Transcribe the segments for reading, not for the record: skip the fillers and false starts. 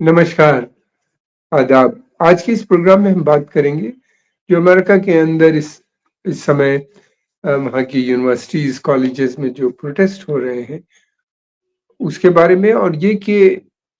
नमस्कार, आदाब। आज के इस प्रोग्राम में हम बात करेंगे जो अमेरिका के अंदर इस समय वहाँ की यूनिवर्सिटीज़, कॉलेजेस में जो प्रोटेस्ट हो रहे हैं, उसके बारे में और ये कि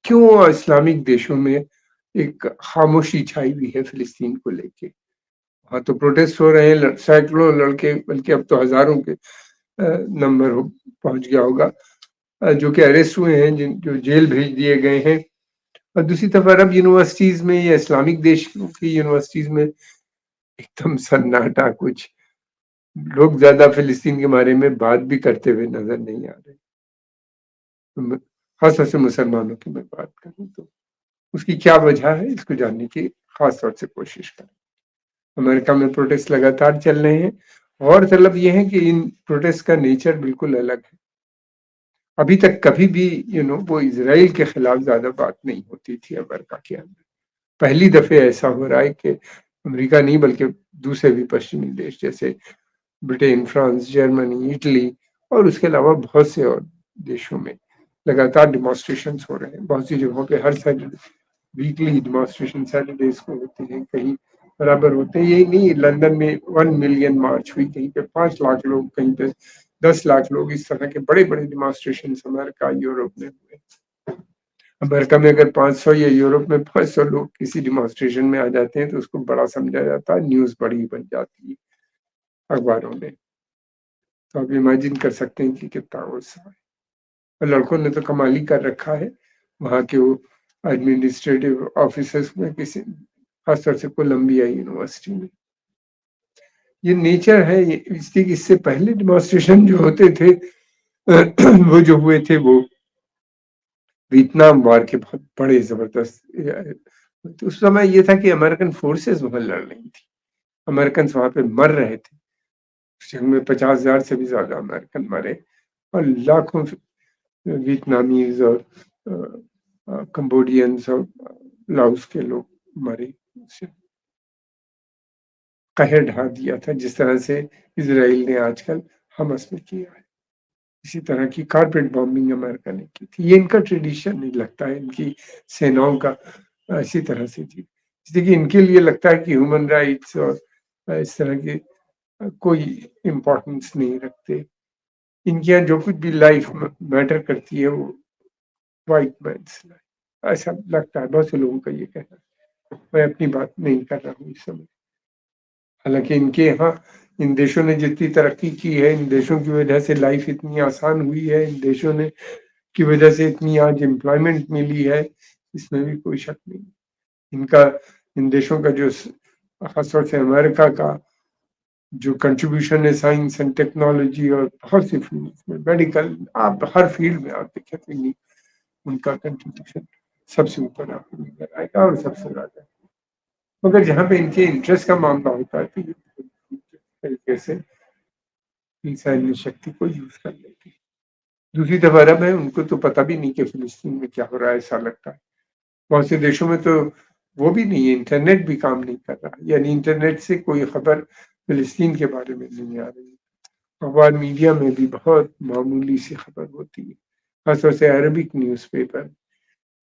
क्यों इस्लामिक देशों में एक खामोशी छाई हुई है फ़िलिस्तीन को लेके। वहाँ तो प्रोटेस्ट हो रहे हैं, सैकड़ों लड़के बल्कि अब तो हज़ारों के नंबर पहुँच गया होगा जो कि अरेस्ट हुए हैं, जो जेल भेज दिए गए हैं। और दूसरी तरफ अरब यूनिवर्सिटीज में या इस्लामिक देशों की यूनिवर्सिटीज में एकदम सन्नाटा, कुछ लोग ज्यादा फिलिस्तीन के बारे में बात भी करते हुए नजर नहीं आ रहे। खासतौर से मुसलमानों की मैं बात करूं तो उसकी क्या वजह है, इसको जानने की खास तौर से कोशिश करें। अमेरिका में प्रोटेस्ट लगातार चल रहे हैं और मतलब ये है कि इन प्रोटेस्ट का नेचर बिल्कुल अलग है। अभी तक कभी भी वो इसराइल के खिलाफ ज्यादा बात नहीं होती थी अमेरिका के अंदर। पहली दफे ऐसा हो रहा है कि अमेरिका नहीं बल्कि दूसरे भी पश्चिमी देश जैसे ब्रिटेन, फ्रांस, जर्मनी, इटली और उसके अलावा बहुत से और देशों में लगातार डिमॉन्स्ट्रेशंस हो रहे हैं। बहुत सी जगहों पे हर सैटरडे वीकली डिमॉन्स्ट्रेशन सैटरडेज को होते हैं, कहीं बराबर होते हैं। यही नहीं, लंदन में 1 मिलियन मार्च हुई, कहीं पे 5 लाख लोग, कहीं पे 10 लाख लोग। इस तरह के बड़े बड़े डिमॉन्स्ट्रेशन अमेरिका, यूरोप में हुए। अमेरिका में अगर 500 या यूरोप में 500 लोग किसी डिमॉन्स्ट्रेशन में आ जाते हैं तो उसको बड़ा समझा जाता है, न्यूज बड़ी बन जाती है अखबारों में। तो आप इमेजिन कर सकते हैं कि कितना गुस्सा है। और लड़कों ने तो कमाल ही कर रखा है वहाँ के वो एडमिनिस्ट्रेटिव ऑफिसर्स में, किसी खासतौर से कोलंबिया यूनिवर्सिटी में। ये नेचर है इससे पहले डिमॉन्स्ट्रेशन जो होते थे वो जो हुए थे वो वियतनाम वॉर के बहुत बड़े जबरदस्त। तो उस समय ये था कि अमेरिकन फोर्सेस वहां लड़ रही थी, अमेरिकन वहां पे मर रहे थे। उस जंग में 50,000 से भी ज्यादा अमेरिकन मरे और लाखों वियतनामीज और कंबोडियंस और लाओस के लोग मरे। कहर ढा दिया था जिस तरह से इसराइल ने आजकल हमस में किया है। इसी तरह की कारपेट बॉम्बिंग अमेरिका ने की थी। ये इनका ट्रेडिशन नहीं लगता है, इनकी सेनाओं का इसी तरह से थी। देखिए, इनके लिए लगता है कि ह्यूमन राइट्स और इस तरह के कोई इम्पोर्टेंस नहीं रखते। इनके यहाँ जो कुछ भी लाइफ मैटर करती है वो वाइट मैन्स लाइफ, ऐसा लगता है बहुत से लोगों का ये कहना है। मैं अपनी बात नहीं कर रहा हूँ इस समय। हालांकि इनके यहाँ इन देशों ने जितनी तरक्की की है, इन देशों की वजह से लाइफ इतनी आसान हुई है, इन देशों ने की वजह से इतनी आज एम्प्लॉयमेंट मिली है, इसमें भी कोई शक नहीं। इनका इन देशों का जो खासतौर से अमेरिका का जो कंट्रीब्यूशन है साइंस एंड टेक्नोलॉजी और बहुत सी फील्ड में, मेडिकल, आप हर फील्ड में आप देखें तो उनका कंट्रीब्यूशन सबसे ऊपर आपको नजर आएगा और सबसे ज्यादा। मगर जहाँ पे इनके इंटरेस्ट का मामला होता है तो ये तरीके से सैन्य शक्ति को यूज कर लेते हैं। दूसरी तरफ अरब है, उनको तो पता भी नहीं कि फिलिस्तीन में क्या हो रहा है, ऐसा लगता है। बहुत से देशों में तो वो भी नहीं है, इंटरनेट भी काम नहीं कर रहा, यानी इंटरनेट से कोई खबर फिलिस्तीन के बारे में नहीं आ रही। अखबार मीडिया में भी बहुत मामूली सी खबर होती है, खासतौर से अरबिक न्यूज़पेपर।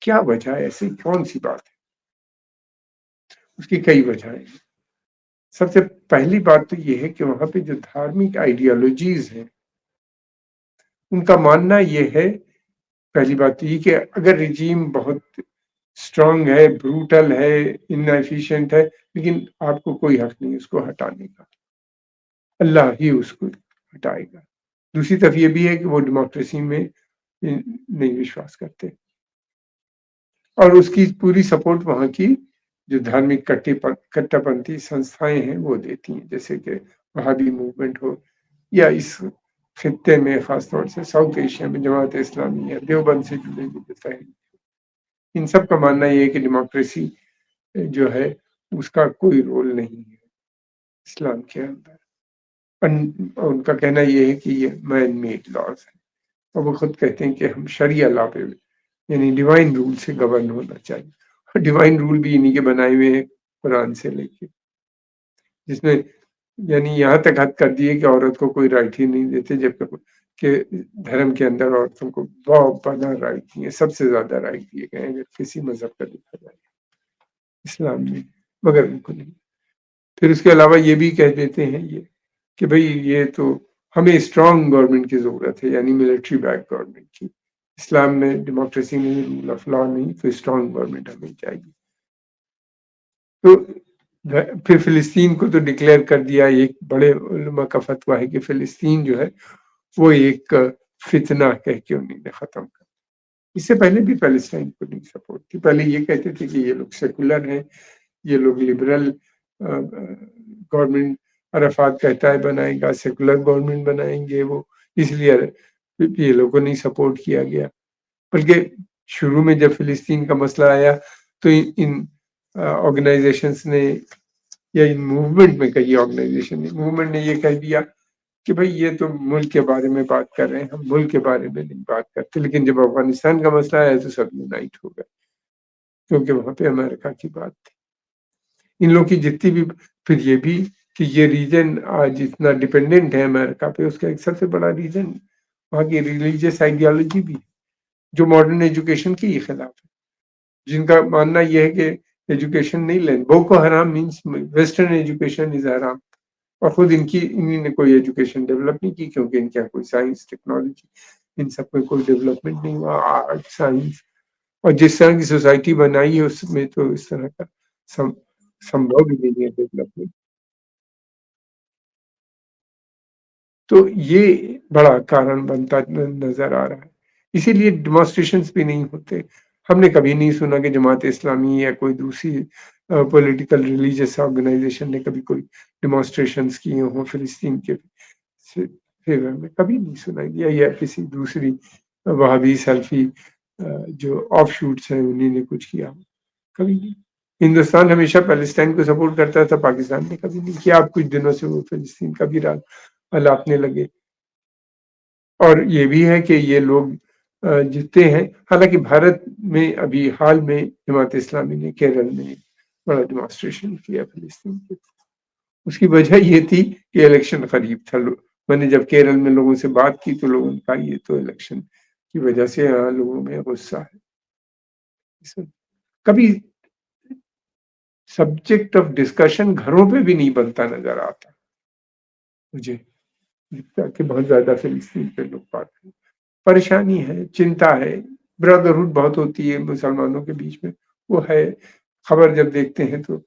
क्या वजह है, ऐसी कौन सी बात है? उसकी कई वजह है। सबसे पहली बात तो ये है कि वहां पे जो धार्मिक आइडियोलॉजीज हैं उनका मानना ये है, पहली बात तो ये कि अगर रिजीम बहुत स्ट्रांग है, ब्रूटल है, इनएफिशिएंट है, लेकिन आपको कोई हक नहीं उसको हटाने का, अल्लाह ही उसको हटाएगा। दूसरी तरफ ये भी है कि वो डेमोक्रेसी में नहीं विश्वास करते और उसकी पूरी सपोर्ट वहां की जो धार्मिक कट्टापंथी संस्थाएं हैं वो देती हैं, जैसे कि वहाबी मूवमेंट हो या इस खित्ते में खासतौर से साउथ एशिया में जमात इस्लामी या देवबंद से जुड़े हुए। इन सब का मानना ये है कि डेमोक्रेसी जो है उसका कोई रोल नहीं है इस्लाम के अंदर। उनका कहना ये है कि ये मैन मेड लॉज है और वो खुद कहते हैं कि हम शरिया लॉ पे, यानी डिवाइन रूल से गवर्न होना चाहिए। और डिवाइन रूल भी इन्हीं के बनाए हुए हैं कुरान से लेके, जिसमें यानी यहाँ तक हद कर दिए कि औरत को कोई राइट ही नहीं देते जब तक کہ دھرم کے اندر عورتوں کو بہت بڑا رائٹ دیے، سب سے زیادہ رائٹ دیے گئے ہیں اگر کسی مذہب کا دیکھا جائے اسلام میں، مگر ان کو نہیں۔ پھر اس کے علاوہ یہ بھی کہہ دیتے ہیں یہ کہ بھئی یہ تو ہمیں اسٹرانگ گورنمنٹ کی ضرورت ہے، یعنی ملٹری بیک گورنمنٹ کی، اسلام میں ڈیموکریسی نہیں، رول آف لا نہیں، تو اسٹرانگ گورنمنٹ ہمیں چاہیے۔ تو پھر فلسطین کو تو ڈکلیئر کر دیا، ایک بڑے علماء کا فتویٰ ہے کہ فلسطین جو ہے وہ ایک فتنہ کہہ کے انہوں نے ختم کر۔ اس سے پہلے بھی پیلسٹائن کو نہیں سپورٹ تھی، پہلے یہ کہتے تھے کہ یہ لوگ سیکولر ہیں، یہ لوگ لبرل گورنمنٹ عرفات کہتا ہے بنائے گا، سیکولر گورنمنٹ بنائیں گے وہ، اس لیے یہ لوگوں کو نہیں سپورٹ کیا گیا۔ بلکہ شروع میں جب فلسطین کا مسئلہ آیا تو ان آرگنائزیشنز نے یا ان موومنٹ میں کئی موومنٹ نے یہ کہہ دیا کہ بھئی یہ تو ملک کے بارے میں بات کر رہے ہیں، ہم ملک کے بارے میں نہیں بات کرتے۔ لیکن جب افغانستان کا مسئلہ آیا تو سب یونائٹ ہو گئے، کیونکہ وہاں پہ امریکہ کی بات تھی۔ ان لوگوں کی جتنی بھی، پھر یہ بھی کہ یہ ریجن آج اتنا ڈیپینڈنٹ ہے امریکہ پہ، اس کا ایک سب سے بڑا ریجن وہاں کی ریلیجیس آئیڈیالوجی بھی، جو ماڈرن ایجوکیشن کی خلاف ہے، جن کا ماننا یہ ہے کہ ایجوکیشن نہیں لیں، Boko Haram means western education is حرام، اور خود انہی نے کوئی ایجوکیشن ڈیولپ نہیں کی، کیونکہ ان کا کوئی سائنس ٹیکنالوجی ان سب میں کوئی ڈیولپمنٹ نہیں ہوا، آرٹ سائنس، اور جس طرح کی سوسائٹی بنائی ہے اس میں تو اس طرح کا سمبھو بھی نہیں ہے ڈیولپمنٹ۔ تو یہ بڑا کارن بنتا نظر آ رہا ہے، اسی لیے ڈیمانسٹریشنز بھی نہیں ہوتے۔ ہم نے کبھی نہیں سنا کہ جماعت اسلامی یا کوئی دوسری پولیٹیکل ریلیجیس آرگنائزیشن نے کبھی کوئی ڈیمانسٹریشنز کیے ہوں فلسطین کے فیور میں، کبھی نہیں سنا گیا، یا کسی دوسری وہابی سلفی جو آف شوٹس ہیں انہیں نے کچھ کیا، کبھی نہیں۔ ہندوستان ہمیشہ پیلسٹائن کو سپورٹ کرتا تھا، پاکستان نے کبھی نہیں کیا۔ اب کچھ دنوں سے وہ فلسطین کا بھی الاپنے لگے، اور یہ بھی ہے کہ یہ لوگ جتنے ہیں، حالانکہ بھارت میں ابھی حال میں جماعت اسلامی نے کیرل میں بڑا ڈیمانسٹریشن کیا فلسطین کے، اس کی وجہ یہ تھی کہ الیکشن قریب تھا۔ میں نے جب کیرل میں لوگوں سے بات کی تو لوگوں نے کہا یہ تو الیکشن کی وجہ سے یہاں لوگوں میں غصہ ہے۔ کبھی سبجیکٹ آف ڈسکشن گھروں پہ بھی نہیں بنتا نظر آتا مجھے، کہ بہت زیادہ فلسطین پہ لوگ بات کریں۔ پریشانی ہے، چنتا ہے، برادرہڈ بہت ہوتی ہے مسلمانوں کے بیچ میں، وہ ہے، خبر جب دیکھتے ہیں تو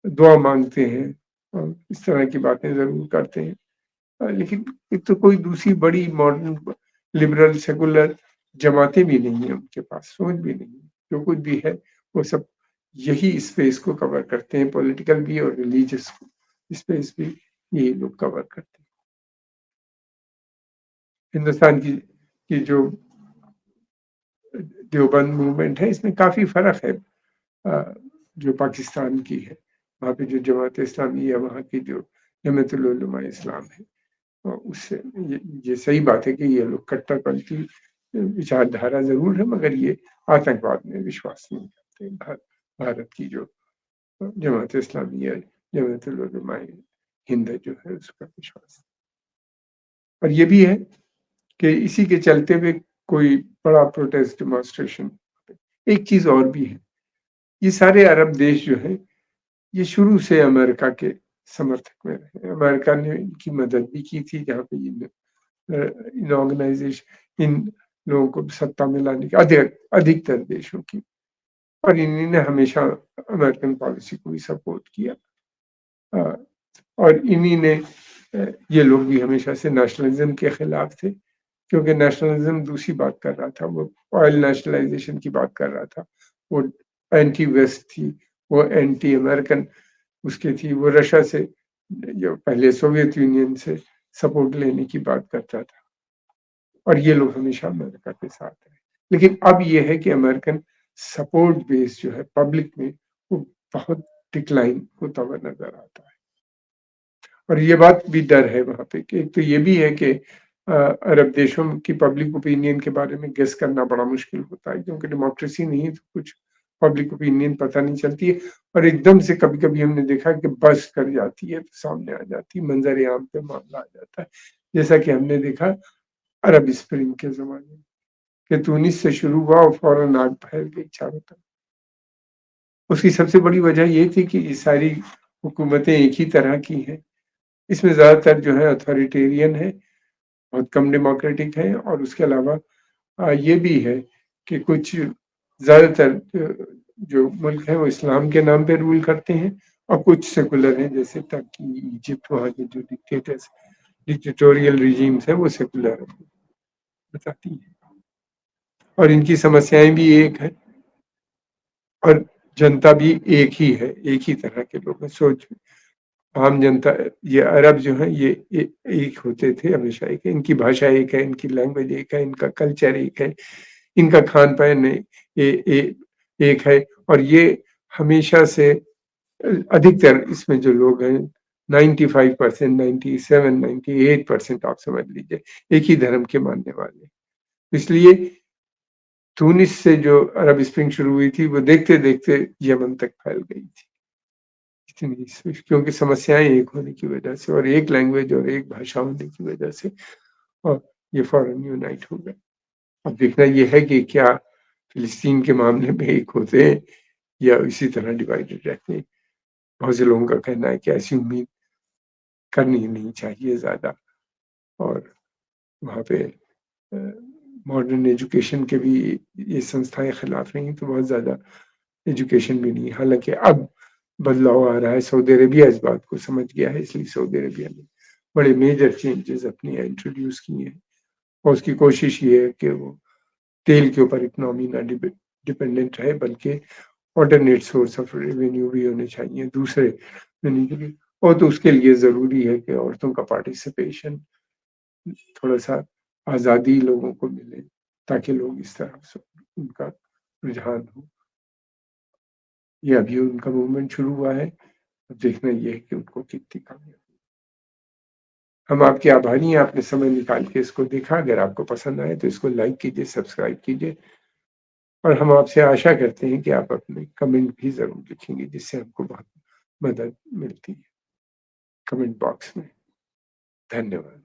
دعا مانگتے ہیں اور اس طرح کی باتیں ضرور کرتے ہیں، لیکن ایک تو کوئی دوسری بڑی ماڈرن لبرل سیکولر جماعتیں بھی نہیں ہیں، ان کے پاس سوچ بھی نہیں، جو کچھ بھی ہے وہ سب یہی اسپیس کو کور کرتے ہیں، پولیٹیکل بھی اور ریلیجیس اسپیس بھی یہی لوگ کور کرتے ہیں۔ ہندوستان کی جو دیوبند موومنٹ ہے اس میں کافی فرق ہے جو پاکستان کی ہے، وہاں پہ جو جماعت اسلامی ہے، وہاں کی جو جمعیت العلماء اسلام ہے، اس سے یہ صحیح بات ہے کہ یہ لوگ کٹر پنتھی وچار دھارا ضرور ہے، مگر یہ آتنکواد میں وشواس نہیں کرتے۔ بھارت کی جو جماعت اسلامی ہے، جمعیت العلماء ہند جو ہے، اس کا وشواس، اور یہ بھی ہے کہ اسی کے چلتے ہوئے کوئی بڑا پروٹیسٹ ڈیمانسٹریشن۔ ایک چیز اور بھی ہے، یہ سارے عرب دیش جو ہیں یہ شروع سے امریکہ کے سمرتھک میں رہے، امریکہ نے ان کی مدد بھی کی تھی، جہاں پہ ان آرگنائزیشن ان لوگوں کو ستہ میں لانے کی ادھکتر دیشوں کی، اور انہوں نے ہمیشہ امریکن پالیسی کو بھی سپورٹ کیا، اور انہی نے یہ لوگ بھی ہمیشہ سے نیشنلزم کے خلاف تھے، کیونکہ نیشنلزم دوسری بات کر رہا تھا، وہ آئل نیشنلائزیشن کی بات کر رہا تھا، وہ اینٹی ویسٹ تھی، وہ اینٹی امریکن اس کے تھی، وہ رشیا سے جو پہلے سوویت یونین سے سپورٹ لینے کی بات کرتا تھا، اور یہ لوگ ہمیشہ امریکہ کے ساتھ ہیں۔ لیکن اب یہ ہے کہ امریکن سپورٹ بیس جو ہے پبلک میں وہ بہت ڈکلائن ہوتا ہوا نظر آتا ہے، اور یہ بات بھی ڈر ہے وہاں پہ کہ ایک تو یہ بھی ہے کہ عرب دیشوں کی پبلک اوپینین کے بارے میں گیس کرنا بڑا مشکل ہوتا ہے، کیونکہ ڈیموکریسی نہیں ہے تو کچھ پبلک اوپینین پتہ نہیں چلتی ہے، اور ایک دم سے کبھی کبھی ہم نے دیکھا کہ بس کر جاتی ہے، سامنے آ جاتی ہے، منظر عام پہ معاملہ آ جاتا ہے، جیسا کہ ہم نے دیکھا अरब स्प्रिंग के ज़माने में, कि तूनिस से शुरू हुआ और फ़ौरन आग फैल गई चारों तरफ। उसकी सबसे बड़ी वजह ये थी कि ये सारी हुकूमतें एक ही तरह की हैं। इसमें ज़्यादातर जो है अथॉरिटेरियन है, बहुत कम डेमोक्रेटिक है, और उसके अलावा ये भी है कि कुछ ज़्यादातर जो मुल्क हैं वो इस्लाम के नाम पे रूल करते हैं, और कुछ सेकुलर हैं, जैसे टर्की, इजिप्ट, वहाँ के जो डिक्टेटोरियल रिजीम्स हैं वो सेकुलर बताती हैं। और इनकी समस्याएं भी एक है, और जनता भी एक ही है, एक ही तरह के लोग हैं। सोच आम जनता, ये अरब जो है ये एक होते थे हमेशा, एक है, इनकी भाषा एक है, इनकी लैंग्वेज एक है, इनका कल्चर एक है, इनका खान पान एक है, और ये हमेशा से अधिकतर इसमें जो लोग हैं 95%, 97, 98% आप समझ लीजिए एक ही धर्म के मानने वाले। इसलिए तुनिस से जो अरब स्प्रिंग शुरू हुई थी वो देखते देखते यमन तक फैल गई थी, इतनी, क्योंकि समस्याएं एक होने की वजह से और एक लैंग्वेज और एक भाषा होने की वजह से, और ये फौरन यूनाइट हो गए। अब देखना ये है कि क्या फिलिस्तीन के मामले में एक होते हैं या इसी तरह डिवाइडेड रहते हैं। बहुत से लोगों का कहना है कि ऐसी उम्मीद करनी ही नहीं चाहिए ज़्यादा, और वहाँ पे मॉडर्न एजुकेशन के भी ये संस्थाएं खिलाफ रही, तो बहुत ज़्यादा एजुकेशन भी नहीं। हालांकि अब बदलाव आ रहा है, सऊदी अरेबिया इस बात को समझ गया है, इसलिए सऊदी अरेबिया ने बड़े मेजर चेंजेस अपने इंट्रोड्यूस किए हैं, और उसकी कोशिश ये है कि वो तेल के ऊपर इकोनॉमी ना डिपेंडेंट रहे, बल्कि ऑल्टरनेट सोर्स ऑफ रेवेन्यू भी होने चाहिए दूसरे रेवेन्यू के लिए। और तो उसके लिए ज़रूरी है कि औरतों का पार्टिसिपेशन, थोड़ा सा आज़ादी लोगों को मिले, ताकि लोग इस तरफ से उनका रुझान हो। ये अभी उनका मूवमेंट शुरू हुआ है, अब देखना ये है कि उनको कितनी कामयाबी। हम आपके आभारी हैं, आपने समय निकाल के इसको देखा। अगर आपको पसंद आए तो इसको लाइक कीजिए, सब्सक्राइब कीजिए, और हम आपसे आशा करते हैं कि आप अपने कमेंट भी ज़रूर लिखेंगे, जिससे हमको बहुत मदद मिलती है कमेंट बॉक्स में। धन्यवाद।